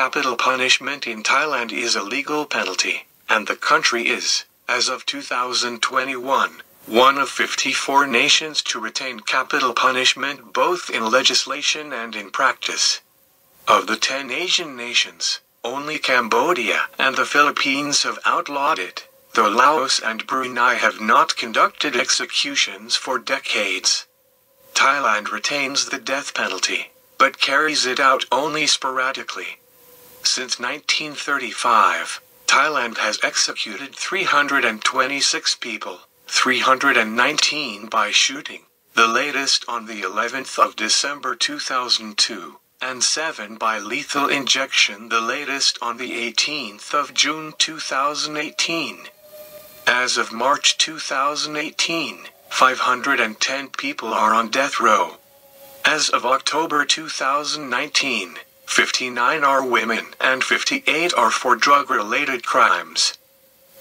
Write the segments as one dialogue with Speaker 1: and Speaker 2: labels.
Speaker 1: capital punishment in Thailand is a legal penalty, and the country is, as of 2021, one of 54 nations to retain capital punishment both in legislation and in practice. Of the 10 Asian nations, only Cambodia and the Philippines have outlawed it, though Laos and Brunei have not conducted executions for decades. Thailand retains the death penalty, but carries it out only sporadically. Since 1935, Thailand has executed 326 people, 319 by shooting, the latest on the 11th of December 2002, and 7 by lethal injection, the latest on the 18th of June 2018. As of March 2018, 510 people are on death row. As of October 2019, 59 are women and 58 are for drug-related crimes.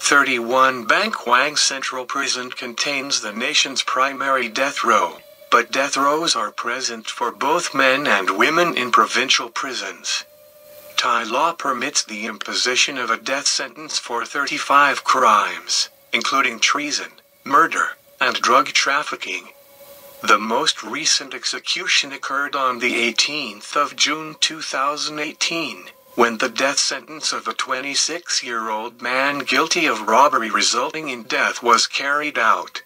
Speaker 1: 31 Bang Kwang Central Prison contains the nation's primary death row, but death rows are present for both men and women in provincial prisons. Thai law permits the imposition of a death sentence for 35 crimes, including treason, murder, and drug trafficking. The most recent execution occurred on the 18th of June 2018, when the death sentence of a 26-year-old man guilty of robbery resulting in death was carried out.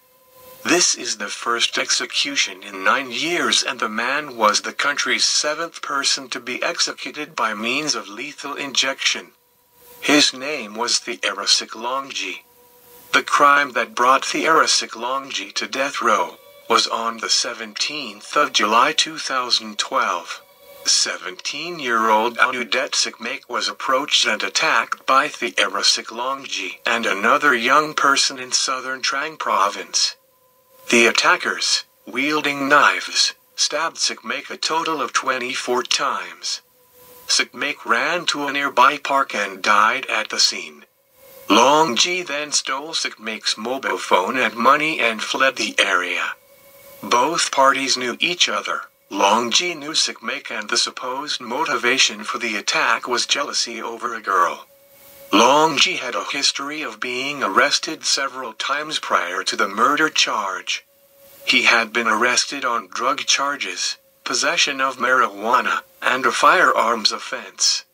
Speaker 1: This is the first execution in 9 years, and the man was the country's 7th person to be executed by means of lethal injection. His name was Theerasak Longji. The crime that brought Theerasak Longji to death row was on the 17th of July 2012. 17-year-old Anudet Sikmek was approached and attacked by Theerasak Longji and another young person in southern Trang province. The attackers, wielding knives, stabbed Sikmek a total of 24 times. Sikmek ran to a nearby park and died at the scene. Longji then stole Sikmek's mobile phone and money and fled the area. Both parties knew each other. Longji knew Sikmek, and the supposed motivation for the attack was jealousy over a girl. Longji had a history of being arrested several times prior to the murder charge. He had been arrested on drug charges, possession of marijuana, and a firearms offense.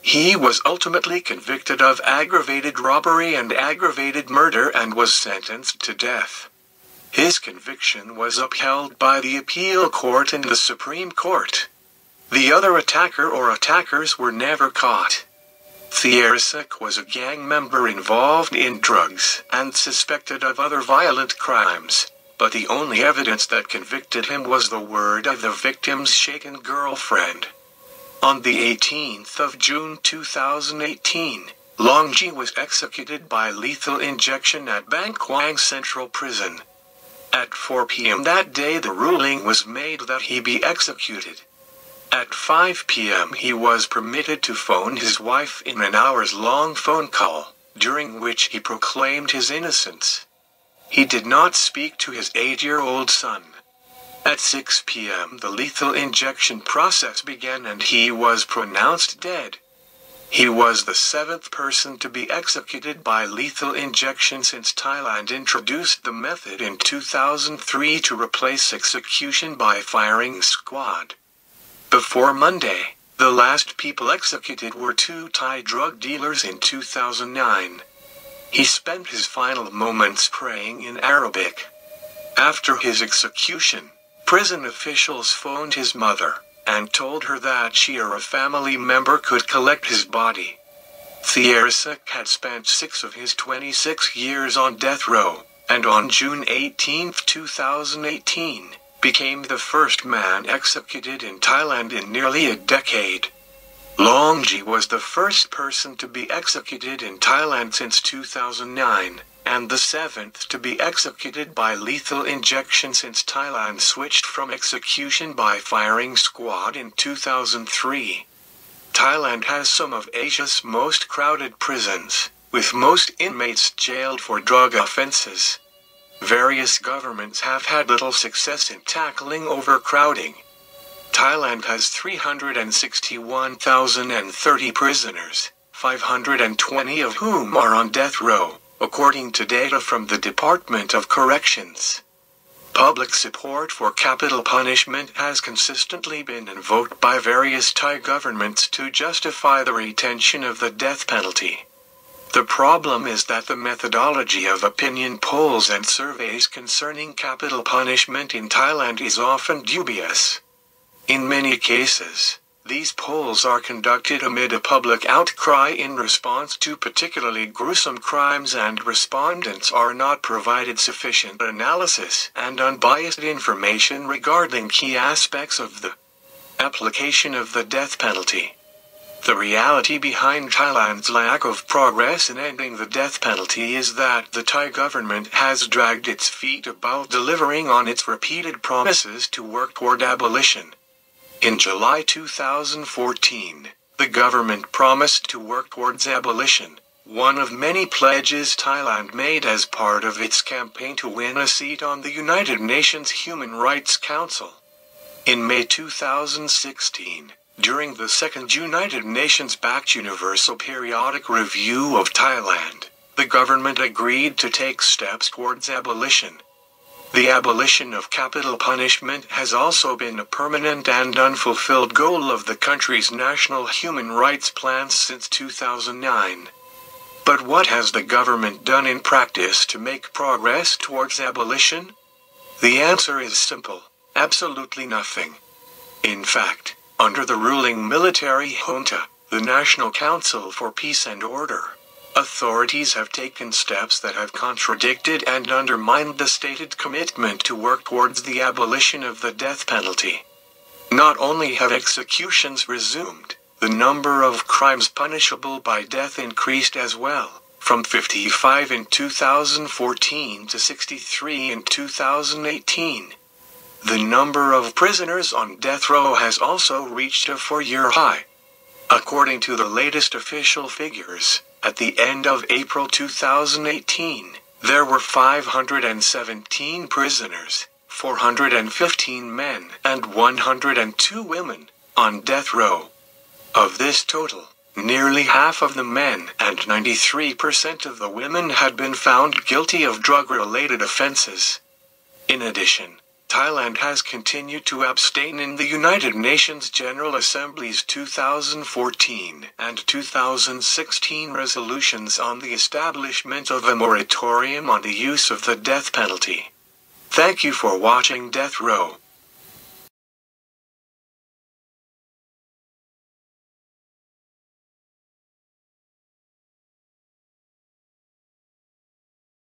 Speaker 1: He was ultimately convicted of aggravated robbery and aggravated murder and was sentenced to death. His conviction was upheld by the appeal court and the Supreme Court. The other attacker or attackers were never caught. Theerasak was a gang member involved in drugs and suspected of other violent crimes, but the only evidence that convicted him was the word of the victim's shaken girlfriend. On the 18th of June 2018, Longji was executed by lethal injection at Bang Kwang Central Prison. At 4 p.m. that day the ruling was made that he be executed. At 5 p.m. he was permitted to phone his wife in an hours-long phone call, during which he proclaimed his innocence. He did not speak to his 8-year-old son. At 6 p.m. the lethal injection process began and he was pronounced dead. He was the 7th person to be executed by lethal injection since Thailand introduced the method in 2003 to replace execution by firing squad. Before Monday, the last people executed were 2 Thai drug dealers in 2009. He spent his final moments praying in Arabic. After his execution, prison officials phoned his mother and told her that she or a family member could collect his body. Theerasak had spent 6 of his 26 years on death row, and on June 18, 2018, became the first man executed in Thailand in nearly a decade. Longji was the first person to be executed in Thailand since 2009, and the 7th to be executed by lethal injection since Thailand switched from execution by firing squad in 2003. Thailand has some of Asia's most crowded prisons, with most inmates jailed for drug offenses. Various governments have had little success in tackling overcrowding. Thailand has 361,030 prisoners, 520 of whom are on death row, according to data from the Department of Corrections. Public support for capital punishment has consistently been invoked by various Thai governments to justify the retention of the death penalty. The problem is that the methodology of opinion polls and surveys concerning capital punishment in Thailand is often dubious. In many cases, these polls are conducted amid a public outcry in response to particularly gruesome crimes, and respondents are not provided sufficient analysis and unbiased information regarding key aspects of the application of the death penalty. The reality behind Thailand's lack of progress in ending the death penalty is that the Thai government has dragged its feet about delivering on its repeated promises to work toward abolition. In July 2014, the government promised to work towards abolition, one of many pledges Thailand made as part of its campaign to win a seat on the United Nations Human Rights Council. In May 2016, during the second United Nations-backed Universal Periodic Review of Thailand, the government agreed to take steps towards abolition. The abolition of capital punishment has also been a permanent and unfulfilled goal of the country's national human rights plans since 2009. But what has the government done in practice to make progress towards abolition? The answer is simple: absolutely nothing. In fact, under the ruling military junta, the National Council for Peace and Order, authorities have taken steps that have contradicted and undermined the stated commitment to work towards the abolition of the death penalty. Not only have executions resumed, the number of crimes punishable by death increased as well, from 55 in 2014 to 63 in 2018. The number of prisoners on death row has also reached a 4-year high. According to the latest official figures, at the end of April 2018, there were 517 prisoners, 415 men and 102 women, on death row. Of this total, nearly half of the men and 93% of the women had been found guilty of drug-related offenses. In addition, Thailand has continued to abstain in the United Nations General Assembly's 2014 and 2016 resolutions on the establishment of a moratorium on the use of the death penalty. Thank you for watching Death Row.